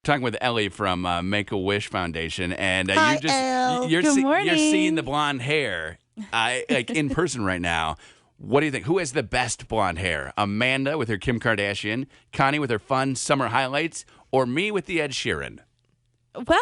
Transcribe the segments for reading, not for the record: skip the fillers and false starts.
talking with Ellie from Make-A-Wish Foundation, and Hi, Elle. you're Good morning. you're seeing the blonde hair like in person right now. What do you think? Who has the best blonde hair? Amanda with her Kim Kardashian, Connie with her fun summer highlights, or me with the Ed Sheeran? Well,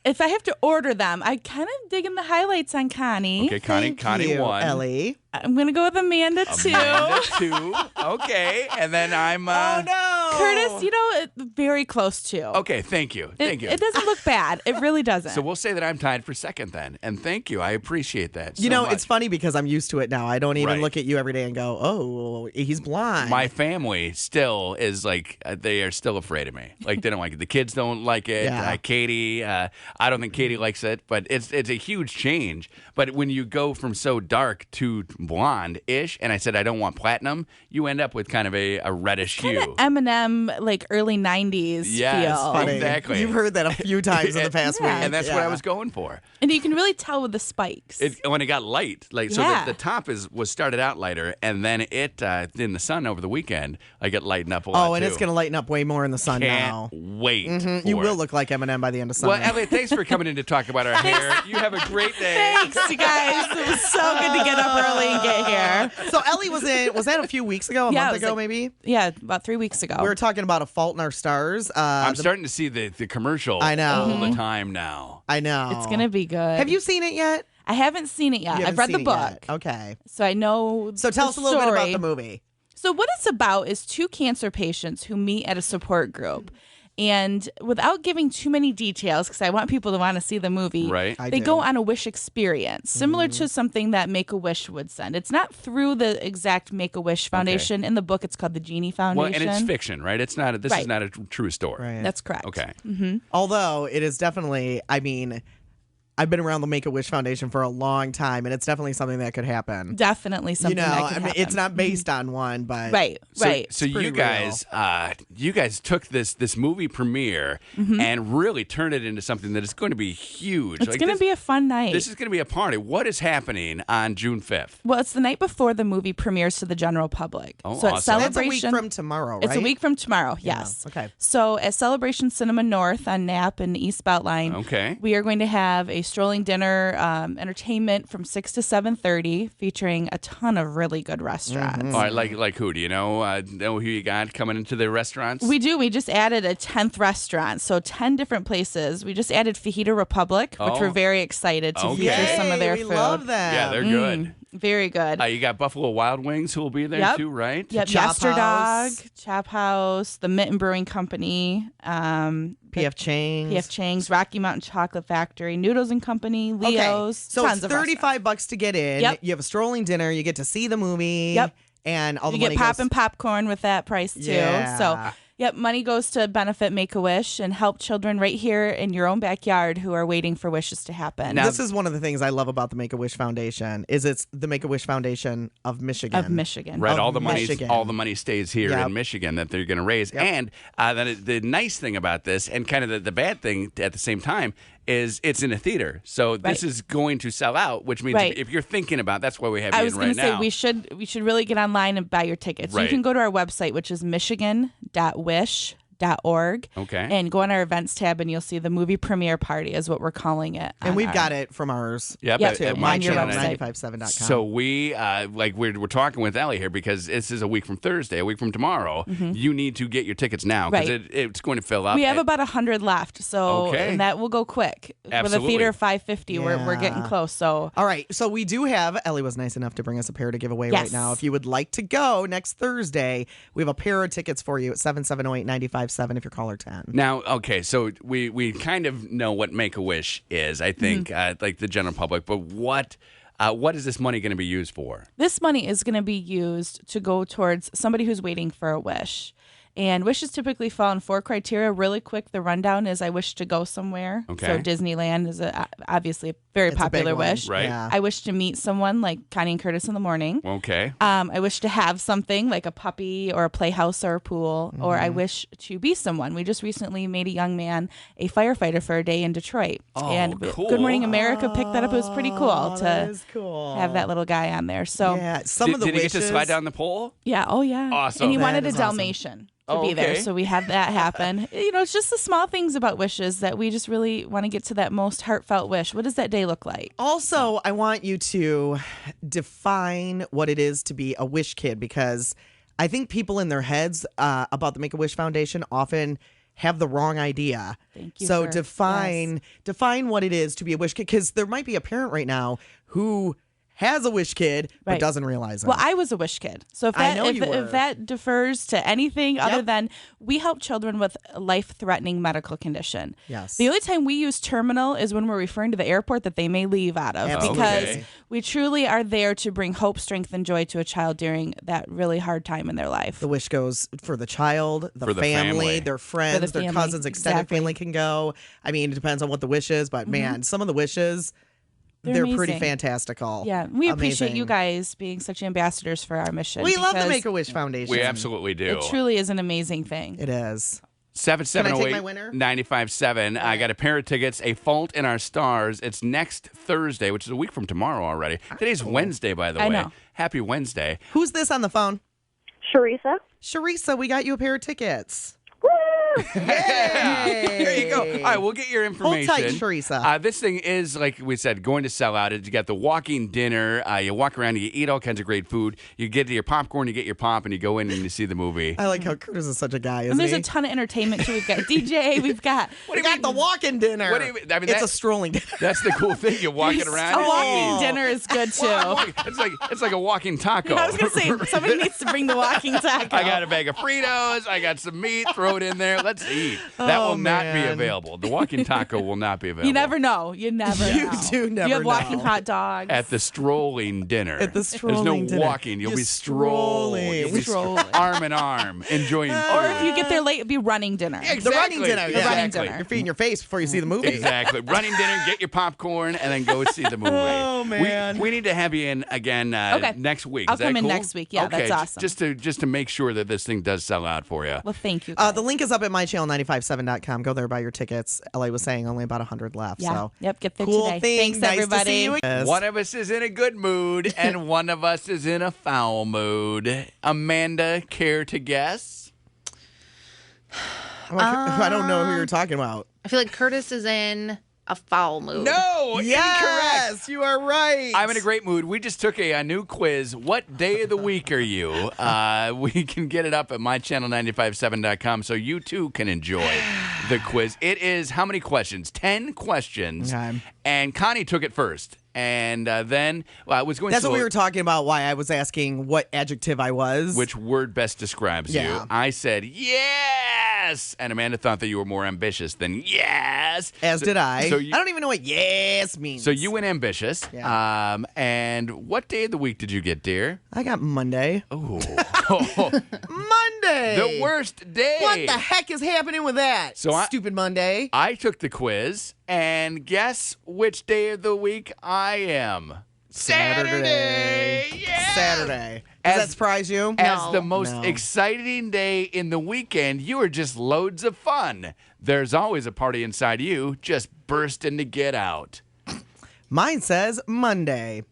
if I have to order them, I kind of dig in the highlights on Connie. Okay, Connie Thank you, won. Ellie. I'm going to go with Amanda, too. Amanda 2. Okay, and then I'm. Oh, no. Curtis, very close to. Okay, thank you. Thank you. It doesn't look bad. It really doesn't. So we'll say that I'm tied for second then. And thank you. I appreciate that so much. It's funny because I'm used to it now. I don't even Right. look at you every day and go, oh, he's blind. My family still is like, they are still afraid of me. Like, they don't like it. The kids don't like it. Yeah. Katie, I don't think Katie likes it, but it's a huge change. But when you go from so dark to blonde-ish, and I said I don't want platinum, you end up with kind of a reddish hue. Eminem, like early 90s Yes, feel. Funny. Exactly. You've heard that a few times in the past week. And that's what I was going for. And you can really tell with the spikes. When it got light, so Yeah. the top was started out lighter, and then it in the sun over the weekend, like it lightened up a lot. Oh, and too. it's going to lighten up way more in the sun Can't now. wait. You for will it. look like Eminem by the end of summer. Well, Elliot, thanks for coming in to talk about our hair. You have a great day. Thanks, you guys. It was so good to get up early and get here. So Ellie was that a few weeks ago? A Yeah, month it was ago, like- maybe? Yeah, about 3 weeks ago. We were talking about A Fault in Our Stars. I'm starting to see the commercial I know. all the time now. I know. It's going to be good. Have you seen it yet? I haven't seen it yet. You I've haven't read the seen it book. yet. Okay. So I know So tell the us a little bit about story. the movie. So what it's about is two cancer patients who meet at a support group. And without giving too many details, because I want people to want to see the movie, Right. I they do. go on a wish experience, similar to something that Make-A-Wish would send. It's not through the exact Make-A-Wish Foundation. In the book, it's called the Genie Well, Foundation. and it's fiction, right? It's not. This is Right. not a true story. Right. That's correct. Okay. Although it is definitely, I've been around the Make-A-Wish Foundation for a long time, and it's definitely something that could happen. Definitely something that could happen. it's not based on one, but Right, right. So pretty you guys took this movie premiere and really turned it into something that is going to be huge. It's going to be a fun night. This is going to be a party. What is happening on June 5th? Well, it's the night before the movie premieres to the general public. Oh, so at awesome. that's a week Celebration, from tomorrow, right? It's a week from tomorrow, Yeah, yes. okay. So at Celebration Cinema North on Knapp and East Beltline, Okay. we are going to have a strolling dinner entertainment from 6 to 7:30 featuring a ton of really good restaurants. All right, like who? Do you know who you got coming into the restaurants? We do. We just added a 10th restaurant, so 10 different places. We just added Fajita Republic, which Oh. we're very excited to Okay. feature some of their we food. love that. Yeah, they're good. Very good. You got Buffalo Wild Wings who will be there Yep. too, right? Yep, Chop Yester House. Dog, Chop House, the Mitten Brewing Company, P.F. Chang's. P.F. Chang's, Rocky Mountain Chocolate Factory, Noodles and Company, Leo's. So tons it's of $35 to get in. Yep. You have a strolling dinner. You get to see the movie. Yep. And all the You money get pop goes. and popcorn with that price too. Yeah. So, yep, money goes to benefit Make-A-Wish and help children right here in your own backyard who are waiting for wishes to happen. Now- This is one of the things I love about the Make-A-Wish Foundation is it's the Make-A-Wish Foundation of Michigan. of Michigan. Right, Of all the Michigan. money stays here Yep. in Michigan that they're going to raise. Yep. And the nice thing about this, and kind of the bad thing at the same time, is it's in a theater. So this Right. is going to sell out, which means Right. if you're thinking about, that's why we have I you was in going right to say now. we should really get online and buy your tickets. Right. You can go to our website, which is michigan.wish.org. Okay. And go on our events tab, and you'll see the movie premiere party is what we're calling it. And we've got it from ours. Yep, Yep, at too, my on your channel. website. 957.com. So we we're talking with Ellie here because this is a week from Thursday, a week from tomorrow. You need to get your tickets now because Mm-hmm. Right. it's going to fill up. We have about 100 left, so Okay. and that will go quick. With a Absolutely. theater of 550, we're Yeah. getting close. So All right, so we do have, Ellie was nice enough to bring us a pair to give away Yes. right now. If you would like to go next Thursday, we have a pair of tickets for you at 770-895-7 if you're caller 10. Now, okay, so we kind of know what Make-A-Wish is, I think, like the general public, but what is this money going to be used for? this money is going to be used to go towards somebody who's waiting for a wish. And wishes typically fall in 4 criteria. Really quick, the rundown is I wish to go somewhere. Okay. So Disneyland is obviously a very It's a big popular one. wish. Right. Yeah. I wish to meet someone like Connie and Curtis in the morning. Okay. I wish to have something like a puppy or a playhouse or a pool, or I wish to be someone. We just recently made a young man a firefighter for a day in Detroit. Oh, and cool. Good Morning America picked that up. It was pretty cool That to is cool. have that little guy on there. So, Yeah, some of the did he get wishes. to slide down the pole? yeah, oh yeah. Awesome. And he That wanted a is awesome. Dalmatian to Oh, be there. okay. So we had that happen. It's just the small things about wishes that we just really want to get to that most heartfelt wish. What does that day look like? Also, I want you to define what it is to be a wish kid, because I think people in their heads about the Make-A-Wish Foundation often have the wrong idea. Thank you So for- define what it is to be a wish kid, because there might be a parent right now who has a wish kid but Right. doesn't realize it. Well, I was a wish kid. So if I that know you were. if that defers to anything other Yep. than we help children with life-threatening medical condition. Yes. The only time we use terminal is when we're referring to the airport that they may leave out of, Absolutely. because Okay. we truly are there to bring hope, strength, and joy to a child during that really hard time in their life. the wish goes for the child, For the family, family. their friends, their family, cousins, extended exactly. family can go. I mean, it depends on what the wish is, but man, some of the wishes, they're pretty amazing. fantastical. Yeah, we appreciate Amazing. you guys being such ambassadors for our mission. We love the because Make-A-Wish Foundation. We absolutely do. It truly is an amazing thing. It is. 7708 my winner? 95.7. I got a pair of tickets, A Fault in Our Stars. It's next Thursday, which is a week from tomorrow already. Today's Wednesday, by the I way. know. Happy Wednesday. Who's this on the phone? Sharisa. Sharisa, we got you a pair of tickets. There you go. All right, we'll get your information. Hold tight, Sharisa. This thing is, like we said, going to sell out. You got the walking dinner. You walk around, you eat all kinds of great food. You get your popcorn, you get your pop, and you go in and you see the movie. I like how Curtis is such a guy, isn't And there's he? a ton of entertainment too. We've got DJ. We've got we got the walking dinner. What do you mean? I mean, it's that- a strolling dinner. That's the cool thing. You walk it around. a and walking eat. dinner is good too. It's like a walking taco. I was gonna say somebody needs to bring the walking taco. I got a bag of Fritos. I got some meat. Throw it in there. Let's eat. That will not be man. available. The walking taco will not be available. You never know. You never You know. do never You have walking know. hot dogs. At the strolling dinner. At the strolling There's no dinner. walking. You'll You're be strolling. You'll be Strolling. arm in arm, enjoying food. or if you get there late, it'd be running dinner. The running dinner. The Yeah. running dinner. You're feeding your face before you see the movie. Exactly. Running dinner, get your popcorn, and then go see the movie. Oh, man. We need to have you in again Okay. next week. I'll Is that come in cool? next week. Yeah, okay, that's awesome. Just to make sure that this thing does sell out for you. Well, thank you. Guys. The link is up at mychannel957.com. Go there, buy your tickets. LA was saying only about 100 left. Yeah. So Yep, get there cool today. thing. Thanks, nice everybody. To see you. Yes. One of us is in a good mood, and one of us is in a foul mood. Amanda, care to guess? I don't know who you're talking about. I feel like Curtis is in a foul mood. No, incorrect. Yes, you are right. I'm in a great mood. We just took a new quiz. What day of the week are you? We can get it up at mychannel957.com so you too can enjoy the quiz. It is how many questions? 10 questions. Okay. And Connie took it first. And then I was going That's to what we were talking about, why I was asking what adjective I was. which word best describes you. Yeah. I said yes. And Amanda thought that you were more ambitious than yes. As did I. So you, I don't even know what yes means. so you went ambitious. Yeah. And what day of the week did you get, dear? I got Monday. Oh. Monday! The worst day. What the heck is happening with that? So I- Stupid Monday. I took the quiz, and guess which day of the week I am? Saturday. Yeah. Saturday. Does As- that surprise you? As No. the most No. exciting day in the weekend, you are just loads of fun. There's always a party inside you, just bursting to get out. Mine says Monday.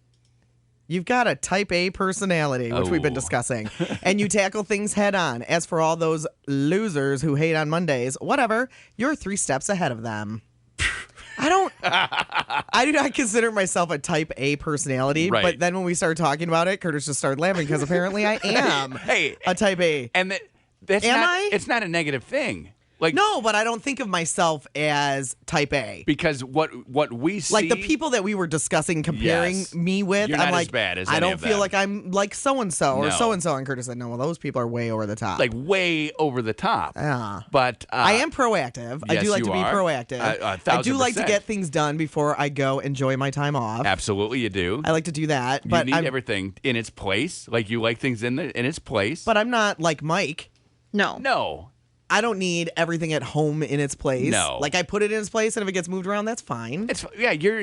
You've got a type A personality, which we've been Oh. discussing, and you tackle things head on. As for all those losers who hate on Mondays, whatever, you're 3 steps ahead of them. I do not consider myself a type A personality, Right. but then when we started talking about it, Curtis just started laughing because apparently I am Hey, a type A. and that's Am not, I? It's not a negative thing. Like, No, but I don't think of myself as type A. because what we see, Like the people that we were discussing comparing Yes. me with, You're I'm not like, as bad as I any don't of feel them. like I'm like so and so or No. so and so. And Curtis said, no, well, those people are way over the top. like way over the top. Yeah. But I am proactive. I yes, do like to you be are. proactive. 1,000%. I do like to get things done before I go enjoy my time off. Absolutely, you do. I like to do that, You but need I'm, everything in its place. Like you like things in its place. but I'm not like Mike. No. no, I don't need everything at home in its place. No. Like I put it in its place, and if it gets moved around, that's fine. It's you're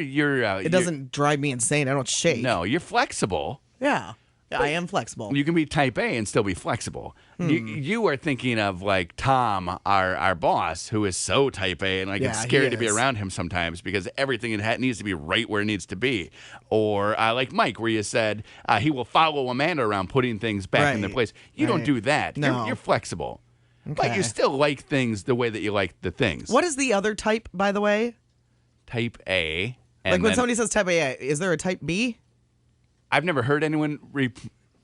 It doesn't drive me insane. I don't shake. No, you're flexible. Yeah. I am flexible. You can be type A and still be flexible. You are thinking of like Tom, our boss, who is so type A and like Yeah, it's scary he to be is. around him sometimes because everything needs to be right where it needs to be. Or like Mike, where you said he will follow Amanda around putting things back in their Right, place. You don't right. do that. No. You're flexible. But Okay. you still like things the way that you like the things. What is the other type, by the way? Type A. And Like when then- somebody says type A, is there a type B? I've never heard anyone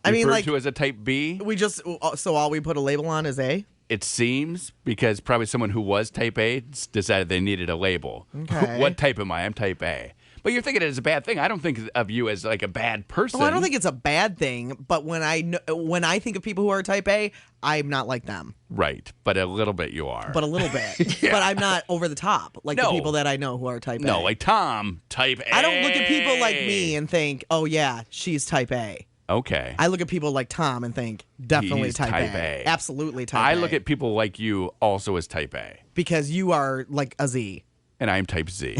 I mean, referred like- to as a type B. We just so all we put a label on is A. It seems because probably someone who was type A decided they needed a label. Okay. What type am I? I'm type A. But you're thinking it as a bad thing. I don't think of you as like a bad person. Well, I don't think it's a bad thing, but when I think of people who are type A, I'm not like them, Right, but a little bit you are. but a little bit. But I'm not over the top like the No. people that I know who are type A. no, like Tom, type A. I don't look at people like me and think, oh yeah, she's type A. Okay. I look at people like Tom and think, definitely He's type type A. A. Absolutely type A. I look at people like you also as type A. because you are like a Z. And I'm type Z.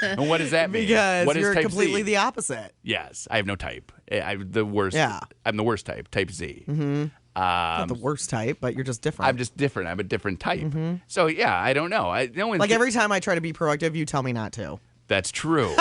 And what does that mean? Because What is you're type completely Z? the opposite. Yes, I have no type. I'm the worst. Yeah. I'm the worst type, type Z. Not the worst type, but you're just different. I'm just different. I'm a different type. So yeah, I don't know. No one like every time I try to be proactive, you tell me not to. That's true.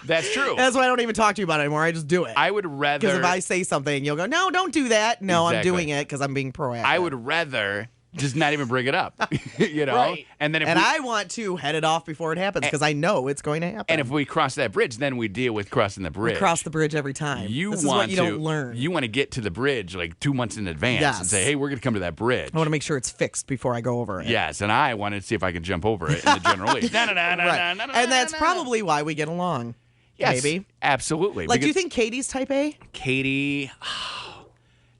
That's true. That's why I don't even talk to you about it anymore. I just do it. I would rather. Because if I say something, you'll go, no, don't do that. No, I'm Exactly. doing it because I'm being proactive. I would rather just not even bring it up. You know. Right. And then if and we, I want to head it off before it happens because I know it's going to happen. and if we cross that bridge, then we deal with crossing the bridge. cross the bridge every time. You this want is what you to don't learn. You want to get to the bridge like 2 months in advance and Yes. say, "Hey, we're going to come to that bridge." I want to make sure it's fixed before I go over it. Yes, and I wanted to see if I could jump over it in the general league. Right. And that's probably why we get along. Yes, Maybe. absolutely. Like, do you Because think Katie's type A? Katie?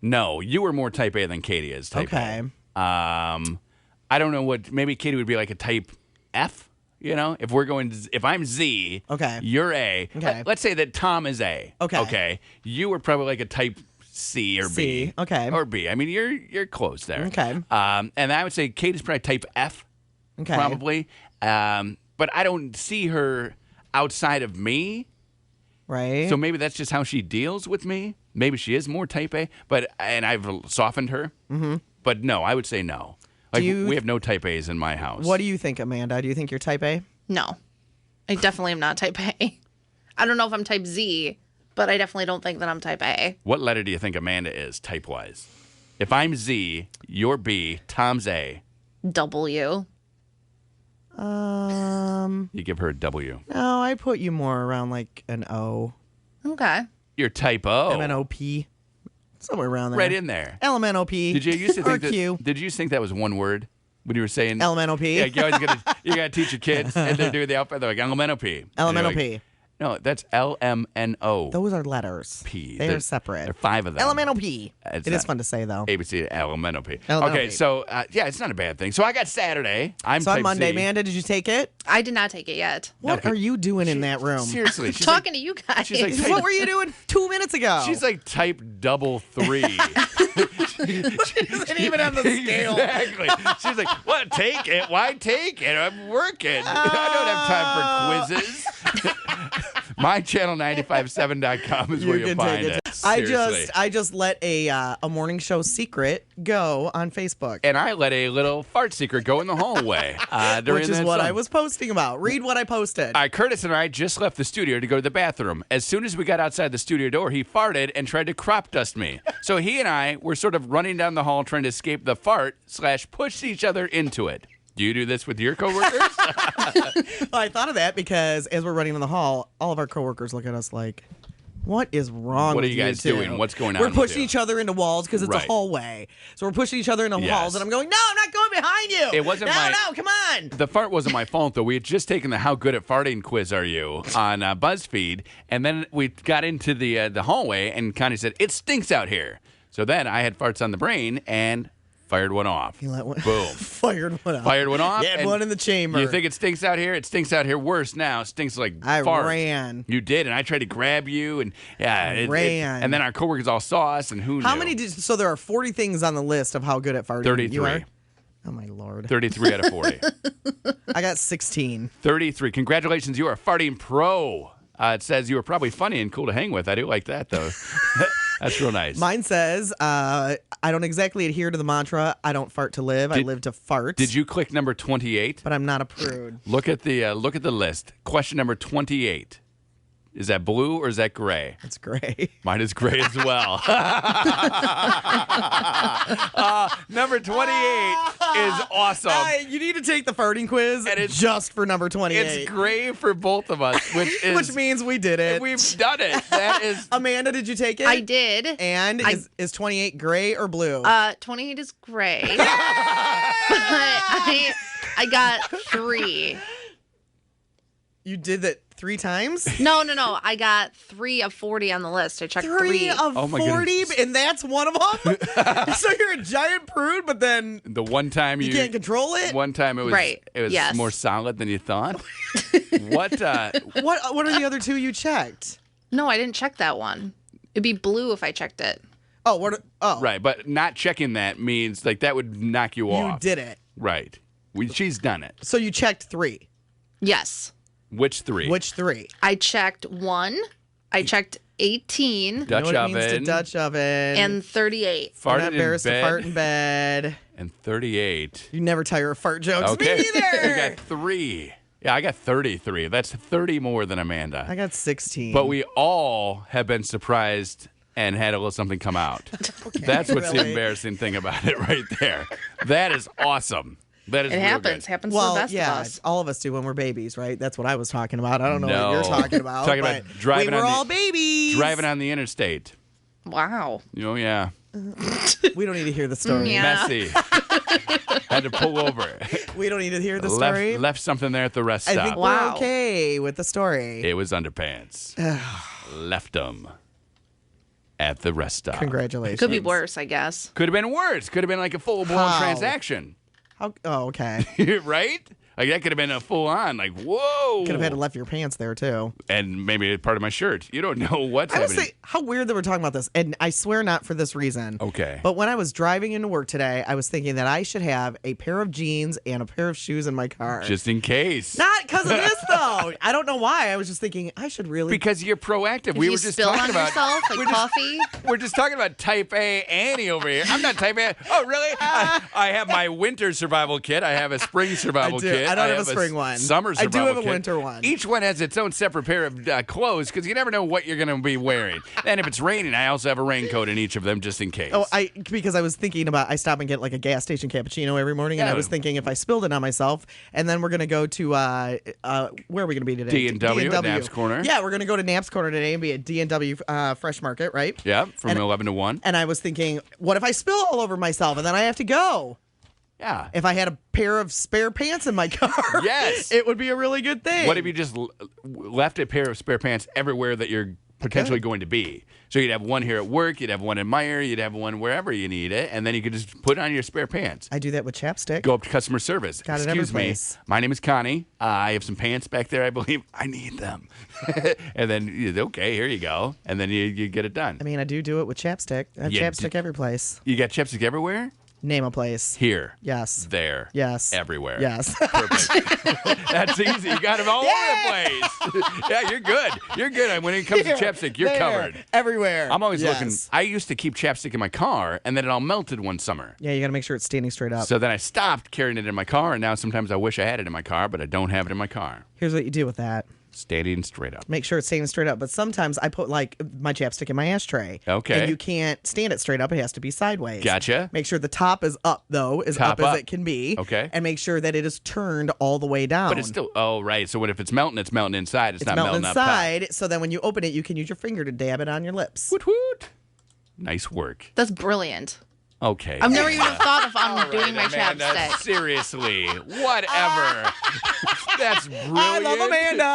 No, you were more type A than Katie is type Okay. A. I don't know what. Maybe Katie would be like a type F. You know, if I'm Z, Okay. you're A. Okay. Let's say that Tom is A. Okay. Okay. You were probably like a type C or C, B. okay. Or B. I mean, you're close there. Okay. And I would say Katie's probably type F. Okay. Probably. But I don't see her outside of me. Right. So maybe that's just how she deals with me. Maybe she is more type A, and I've softened her. Mm-hmm. But no, I would say no. Like we have no type A's in my house. What do you think, Amanda? Do you think you're type A? No, I definitely am not type A. I don't know if I'm type Z, but I definitely don't think that I'm type A. What letter do you think Amanda is type wise? If I'm Z, you're B, Tom's A. W. You give her a W. No, I put you more around like an O. Okay. You're type O. MNOP. Somewhere around there. Right in there. LMNOP. Did you used to or think Q. that? Did you think that was one word when you were saying LMNOP. Yeah, you gotta teach your kids, and they're doing the alphabet. They're like LMNOP. And you're like, LMNOP. no, that's LMNO. Those are letters. P. They There- are separate. There are 5 of them. LMNOP. It's It is not- fun to say, though. ABC, LMNOP. LMNOP. Okay, so yeah, it's not a bad thing. So I got Saturday. I'm So on type Monday, Z. Amanda, did you take it? I did not take it yet. What are you doing in that room? Seriously, she's Talking to you guys. she's like type- What were you doing 2 minutes ago? She's like type 3. isn't even on the scale. Exactly. She's like, what? Take it? Why take it? I'm working. I don't have time for quizzes. MyChannel957.com is where You you'll can find take it. it. Seriously. I just let a morning show secret go on Facebook, And I let a little fart secret go in the hallway. During which is that what song. I was posting about. Read what I posted. Curtis and I just left the studio to go to the bathroom. As soon as we got outside the studio door, he farted and tried to crop dust me. So he and I were sort of running down the hall trying to escape the fart / push each other into it. Do you do this with your coworkers? I thought of that because as we're running in the hall, all of our coworkers look at us like, "What is wrong? What are with you guys two?" doing? What's going on We're with pushing you? each other into walls because it's Right. a hallway. So we're pushing each other into Yes. walls, and I'm going, "No, I'm not going behind you. It wasn't no, my- no, come on." The fart wasn't my fault, though. We had just taken the How Good at Farting quiz are you on BuzzFeed, and then we got into the hallway, and Connie said, it stinks out here. So then I had farts on the brain and fired one off. You let one- Boom. Fired one off. Fired one off. You had and one in the chamber. You think it stinks out here? It stinks out here worse now. It stinks like I fart. ran. You did, and I tried to grab you, and yeah, ran. and then our coworkers all saw us, and who How knew? many did? So there are 40 things on the list of how good at farting 33. you are. Oh, my Lord. 33 out of 40. I got 16. 33. Congratulations, you are a farting pro. It says you were probably funny and cool to hang with. I do like that, though. That's real nice. Mine says, I don't exactly adhere to the mantra, I don't fart to live, I live to fart. Did you click number 28? But I'm not a prude. Look at the list. Question number 28. Is that blue or is that gray? It's gray. Mine is gray as well. Number 28 is awesome. You need to take the farting quiz And it's- just for number 28. It's gray for both of us, Which means we did it. we've done it. That is Amanda, did you take it? I did. And is 28 gray or blue? 28 is gray. But I got 3. You did that 3 times? No. I got 3 of 40 on the list. I checked 3. Of Oh my 40, goodness. and that's one of them? So you're a giant prude, but then the one time you can't control it? One time it was Right. Yes. more solid than you thought. What? What are the other 2 you checked? No, I didn't check that one. It'd be blue if I checked it. Oh, Right, but not checking that means like that would knock you you off. did it. Right. She's done it. So you checked 3. Yes. Which 3? Which 3? I checked 1. I checked 18 Dutch you know what oven. It means to Dutch oven. and 38. You're Farted not embarrassed in to bed. fart in bed. And 38. You never tire of fart jokes. Okay. Me neither. You got 3. Yeah, I got 33. That's 30 more than Amanda. I got 16. But we all have been surprised and had a little something come out. That's what's the really. embarrassing thing about it right there. That is awesome. That is It real happens. good. Happens to well, the best yeah, of us. all of us do when we're babies, right? That's what I was talking about. I don't know No. what you're talking about. Talking but about driving we were on the- all babies. Driving on the interstate. Wow. Oh, yeah. We don't need to hear the story. Yeah. Messy. Had to pull over. We don't need to hear the story. Left something there at the rest I stop. think we're Wow. okay with the story. It was underpants. Left them at the rest stop. Congratulations. Could be worse, I guess. Could have been worse. Could have been like a full-blown How? transaction. Okay. Right? Like that could have been a full-on, like, whoa. Could have had to left your pants there too. And maybe part of my shirt. You don't know what's I would happening. say how weird that we're talking about this, and I swear not for this reason. Okay. But when I was driving into work today, I was thinking that I should have a pair of jeans and a pair of shoes in my car. Just in case. Not because of this though. I don't know why. I was just thinking I should really. Because you're proactive. If we you were just spill talking on about yourself, like coffee. We're just talking about type A Annie over here. I'm not type A. Oh, really? I have my winter survival kit. I have a spring survival I do. kit. I don't have a spring one. Summer I do survival have a kit. winter one. Each one has its own separate pair of clothes because you never know what you're going to be wearing. And if it's raining, I also have a raincoat in each of them just in case. Because I was thinking about I stop and get like a gas station cappuccino every morning, and Yeah. I was thinking if I spilled it on myself, and then we're gonna go to where are we gonna be today? D&W at Knapp's Corner. Yeah, we're gonna go to Knapp's Corner today and be at D&W Fresh Market, right? Yeah, from And- 11 to 1. And I was thinking, what if I spill all over myself and then I have to go? Yeah. If I had a pair of spare pants in my car, Yes. it would be a really good thing. What if you just left a pair of spare pants everywhere that you're potentially going to be? So you'd have one here at work, you'd have one in Meyer, you'd have one wherever you need it, and then you could just put on your spare pants. I do that with chapstick. Go up to customer service. Got it every Excuse me, place. my name is Connie. I have some pants back there, I believe. I need them. And then, okay, here you go. And then you get it done. I mean, I do it with chapstick. I have Yeah, chapstick every place. You got chapstick everywhere? Name a place. Here. Yes. There. Yes. Everywhere. Yes. Perfect. That's easy. You got them all over the place. Yeah, you're good. You're good. When it comes to chapstick, you're There, covered. everywhere. I'm always Yes. looking. I used to keep chapstick in my car, and then it all melted one summer. Yeah, you got to make sure it's standing straight up. So then I stopped carrying it in my car, and now sometimes I wish I had it in my car, but I don't have it in my car. Here's what you do with that. Standing straight up. Make sure it's standing straight up. But sometimes I put like my chapstick in my ashtray. Okay. And you can't stand it straight up. It has to be sideways. Gotcha. Make sure the top is up, though, as Top up up. as it can be. Okay. And make sure that it is turned all the way down. But it's still, oh, right. So what if it's melting inside. It's not melting melting up top. inside. So then when you open it, you can use your finger to dab it on your lips. Woot woot. Nice work. That's brilliant. Okay. I've never even thought of on doing my Amanda, chapstick. seriously. Whatever. That's brilliant. I love Amanda.